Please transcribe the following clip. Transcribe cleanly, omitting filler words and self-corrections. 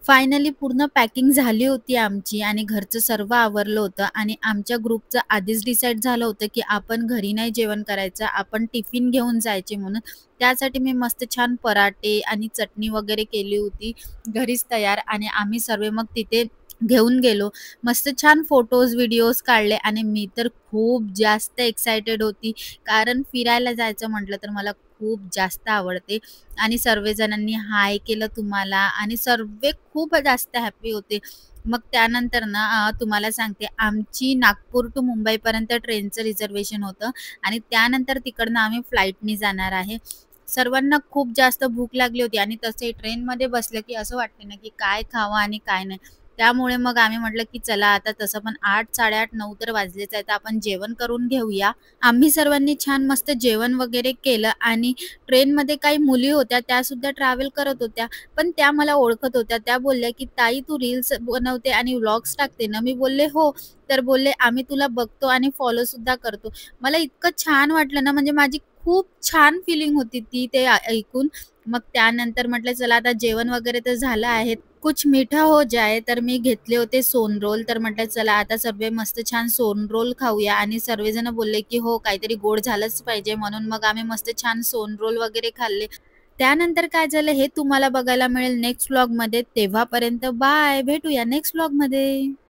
Finally पूर्ण packing झाली होती आमची आणि घरचं सर्व आवरलं होतं आणि आमच्या ग्रुपचं आधीच डिसाईड झालं होतं, की आपण घरी नाही जेवण करायचं, आपण टिफिन घेऊन जायचे म्हणून. त्यासाठी मी मस्त छान पराठे आणि चटणी वगैरे केली होती घरीच तयार आणि आम्ही सर्व मग तिथे घेऊन गेलो. मस्त छान फोटोज, व्हिडिओज काढले आणि मी तर खूप जास्त एक्सायटेड होती. कारण फिरायला जायचं म्हटलं तर मला खूप जास्त आवडते. आणि सर्वजणांनी हाय केलं तुम्हाला आणि सर्व खूप जास्त हॅपी होते. मग त्यानंतर ना तुम्हाला सांगते आमची नागपूर टू मुंबईपर्यंत ट्रेनचं रिझर्वेशन होतं आणि त्यानंतर तिकडनं आम्ही फ्लाईटनी जाणार आहे. सर्वांना खूप जास्त भूक लागली होती आणि तसे ट्रेनमध्ये बसलं की असं वाटते ना, की काय खावं आणि काय नाही. त्यामुळे मग आम्ही म्हटलं, की चला आता तसं पण 8, 8:30, 9 तर वाजलेच आहेत. आपण जेवण करून घेऊया. आम्ही सर्वांनी छान मस्त जेवण वगैरे केलं आणि ट्रेनमध्ये काही मुली होत्या, त्यासुद्धा ट्रॅव्हल करत होत्या. पण त्या मला ओळखत होत्या. त्या बोलल्या, की "ताई तू रील्स बनवते आणि व्लॉग्स टाकते ना?" मी बोलले, "हो." तर बोलले, "आम्ही तुला बघतो आणि फॉलोसुद्धा करतो." मला इतकं छान वाटलं ना, म्हणजे माझी खूप छान फीलिंग होती ती ते ऐकून. मग त्यानंतर म्हटलं चला आता जेवण वगैरे तर झालं आहे. कुछ मीठा हो जाए, तर मी घेतले होते सोनरोल. तर म्हटलं चला आता सर्व मस्त छान सोनरोल खाऊया आणि सर्वजण बोलले, की "हो, काहीतरी गोड झालंच पाहिजे." म्हणून मग आम्ही मस्त छान सोनरोल वगैरे खाल्ले. त्यानंतर काय झालं हे तुम्हाला बघायला मिळेल नेक्स्ट व्लॉगमध्ये. तेव्हापर्यंत बाय. भेटूया नेक्स्ट व्लॉगमध्ये.